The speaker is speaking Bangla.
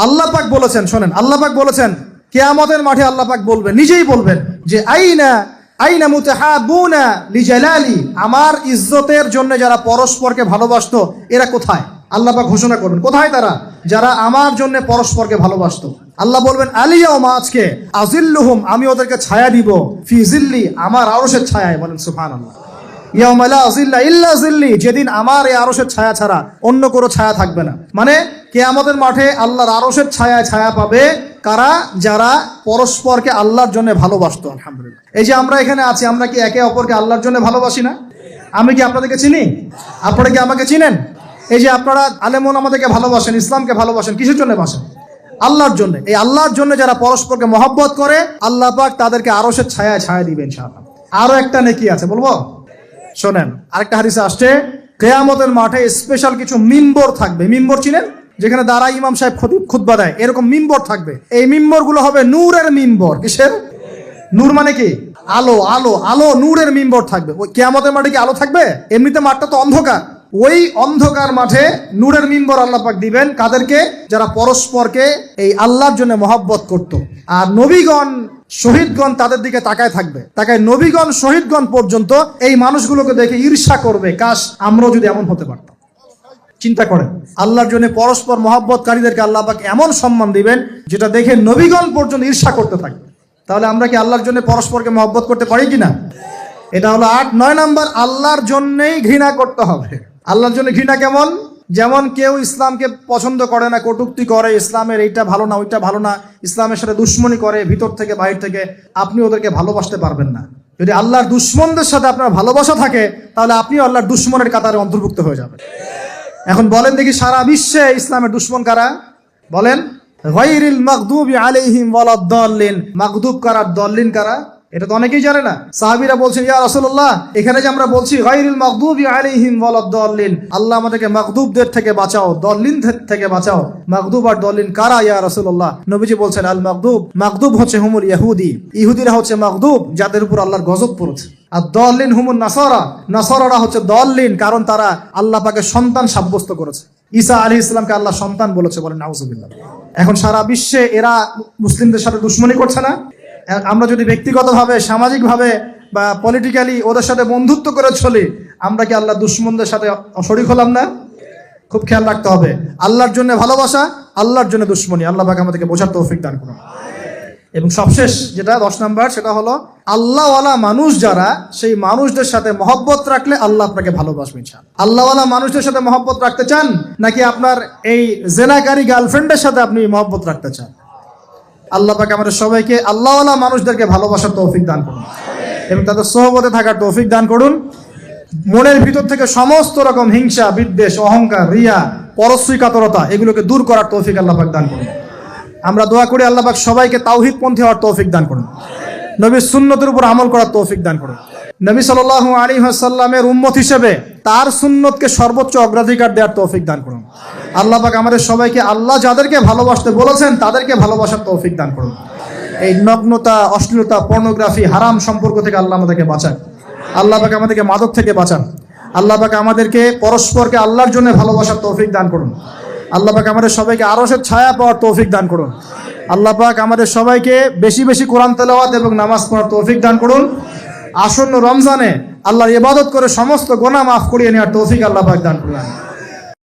আল্লাহ পাক বলেছেন, শোনেন, আল্লাহ পাক বলেছেন কিয়ামতের মাঠে আল্লাহ পাক বলবেন, নিজেই বলবেন যে আইনা মুতাহাবুনা লিজালালি, আমার ইজ্জতের জন্য যারা পরস্পরকে ভালোবাসতো এরা কোথায়? আল্লাহ পাক ঘোষণা করবেন কোথায় তারা, যারা আমার জন্য পরস্পরকে ভালোবাসতো। আল্লাহ বলবেন আলিয়াউমা, আজকে, আজিল্লুহুম, আমি ওদেরকে ছায়া দিব, ফি জিল্লি, আমার আরশের ছায়ায়। বলেন সুবহানাল্লাহ। ইয়াউমা লা জিল্লা ইল্লা জিল্লি, যেদিন আমার এই আরশের ছায়া ছাড়া অন্য কোনো ছায়া থাকবে না। মানে কিয়ামতের মাঠে আল্লাহর আরশের ছায়ায় ছায়া পাবে কারা? যারা পরস্পরকে আল্লাহর জন্য ভালোবাসতো। আলহামদুলিল্লাহ, এই যে আমরা এখানে আছি, আমরা কি একে অপরকে আল্লাহর জন্য ভালোবাসি না? আমি কি আপনাদেরকে চিনি? আপনারা কি আমাকে চিনেন? এই যে আপনারা আলেমন আমাদেরকে ভালোবাসেন, ইসলামকে ভালোবাসেন, কিসের জন্য বাসেন? আল্লাহর জন্য। এই আল্লাহর জন্য যারা পরস্পরকে মহব্বত করে, আল্লাহ পাক তাদেরকে আরশের ছায়ায় ছায়া দিবেন ইনশাআল্লাহ। আরো একটা নেকি আছে, বলবো? শোনেন, আরেকটা হাদিসে আসছে কিয়ামতের মাঠে স্পেশাল কিছু মিম্বর থাকবে। মিম্বর চিনেন? যেখানে দাঁড়ায় ইমাম সাহেব খুতবা দেয়, এরকম মিম্বর থাকবে। এই মিম্বর গুলো হবে নূরের মিম্বর। কিসের? নূর মানে কি? আলো। আলো, আলো, নূরের মিম্বর থাকবে। ওই কিয়ামতের মাঠে কি আলো থাকবে? এমনিতে মাঠটা তো অন্ধকার। ওই অন্ধকার মাঠে নূরের মিম্বর আল্লাহ পাক দিবেন কাদেরকে? যারা পরস্পরকে এই আল্লাহর জন্য মহব্বত করত। আর নবীগণ, শহীদগণ তাদের দিকে তাকায় থাকবে। তাকায় নবীগণ, শহীদগণ পর্যন্ত এই মানুষগুলোকে দেখে ঈর্ষা করবে, কাশ আমরাও যদি এমন হতে পারতাম। চিন্তা করেন, আল্লাহর জন্য পরস্পর মহব্বতকারীদেরকে আল্লাহ পাক এমন সম্মান দিবেন যেটা দেখে নবীগণ পর্যন্ত ঈর্ষা করতে থাকবে। তাহলে আমরা কি আল্লাহর জন্য পরস্পরকে মহব্বত করতে পারি কিনা? এটা হলো 8-9 নাম্বার। আল্লাহর জন্যই ঘৃণা করতে হবে। আল্লাহর জন্য ঘৃণা কেমন? যেমন কেউ ইসলামকে পছন্দ করে না, কটূক্তি করে, ইসলামের এইটা ভালো না, ওইটা ভালো না, ইসলামের সাথে দুশ্মনী করে ভিতর থেকে বাহির থেকে, আপনি ওদেরকে ভালোবাসতে পারবেন না। যদি আল্লাহর দুশ্মনদের সাথে আপনার ভালোবাসা থাকে, তাহলে আপনিও আল্লাহর দুশ্মনের কাতারে অন্তর্ভুক্ত হয়ে যাবেন। এখন বলেন দেখি, সারা বিশ্বে ইসলামের দুশ্মন কারা? বলেন। গায়রিল মাগদুবি আলাইহিম ওয়ালাদ-দাল্লিন। মাগদুব কারা, দল্লিন কারা? এটা তো অনেকেই জানে না। সাহাবীরা বলছেন, ইয়া রাসূলুল্লাহ, এখানে যে আমরা বলছি গায়রিল মাগদুবি আলাইহিম ওয়ালাদ-দাল্লিন, আল্লাহ আমাদেরকে মাগদুবদের থেকে বাঁচাও, দল্লিন থেকে বাঁচাও। মাগদুব আর দল্লিন কারা ইয়া রাসূলুল্লাহ? নবীজি বলছেন, আল মাগদুব, মাগদুব হচ্ছে হুমুল ইহুদি, ইহুদিরা হচ্ছে মাগদুব, যাদের উপর আল্লাহর গজব পড়েছে। আর দল্লিন হুমুন নাসারা, নাসারারা হচ্ছে দল্লিন, কারণ তারা আল্লাহ পাকে সন্তান সাব্যস্ত করেছে। ঈসা আলাইহিস সালামকে আল্লাহ সন্তান বলেছে। বলেন নাউজুবিল্লাহ। এখন সারা বিশ্বে এরা মুসলিমদের সাথে দুশ্মনী করছে না? আমরা যদি ব্যক্তিগতভাবে, সামাজিকভাবে বা পলিটিক্যালি ওদের সাথে বন্ধুত্ব করে চলি, আমরা কি আল্লাহ দুশ্মনদের সাথে শরীক হলাম না? খুব খেয়াল রাখতে হবে। আল্লাহর জন্য ভালোবাসা, আল্লাহর জন্য দুশ্মনী। আল্লাহ পাক আমাদেরকে বোঝার তৌফিক দান করুন। এবং সবশেষ যেটা 10 নাম্বার, সেটা হলো আল্লাহওয়ালা মানুষ যারা, সেই মানুষদের সাথে মহব্বত রাখলে আল্লাহ আপনাকে ভালোবাসবেন। আল্লাহওয়ালা মানুষদের সাথে মহব্বত রাখতে চান, নাকি আপনার এই জেনাকারী গার্লফ্রেন্ডের সাথে আপনি মহব্বত রাখতে চান? আল্লাহ পাক আমাদের সবাইকে আল্লাহওয়ালা মানুষদেরকে ভালোবাসার তৌফিক দান করুন এবং তাদের সোহবতে থাকার তৌফিক দান করুন। মনের ভিতর থেকে সমস্ত রকম হিংসা, বিদ্বেষ, অহংকার, রিয়া, পরশ্রীকাতরতা, এগুলোকে দূর করার তৌফিক আল্লাহ পাক দান করুন। আমরা দোয়া করি আল্লাহ পাক সবাইকে তাওহীদপন্থী হওয়ার তৌফিক দান করুন, নবীর সুন্নতের উপর আমল করার তৌফিক দান করুন। নবী সাল্লাল্লাহু আলাইহি ওয়াসাল্লামের উম্মত হিসেবে তার সুন্নতকে সর্বোচ্চ অগ্রাধিকার দেওয়ার তৌফিক দান করুন। আল্লাহ পাক আমাদের সবাইকে আল্লাহ যাদেরকে ভালোবাসতে বলেছেন তাদেরকে ভালোবাসার তৌফিক দান করুন। এই নগ্নতা, অশ্লীলতা, পর্নোগ্রাফি, হারাম সম্পর্ক থেকে আল্লাহ আমাদেরকে বাঁচান। আল্লাহ পাক আমাদেরকে মাদক থেকে বাঁচান। আল্লাহ পাক আমাদেরকে পরস্পরকে আল্লাহর জন্য ভালোবাসার তৌফিক দান করুন। আল্লাহ পাক আমাদের সবাইকে আরশের ছায়া পাওয়ার তৌফিক দান করুন। আল্লাহ পাক আমাদের সবাইকে বেশি বেশি কোরআন তেলাওয়াত এবং নামাজ পড়ার তৌফিক দান করুন। আসন্ন রমজানে আল্লাহর ইবাদত করে সমস্ত গুনাহ মাফ করিয়ে নেওয়ার তৌফিক আল্লাহ পাক দান করুন।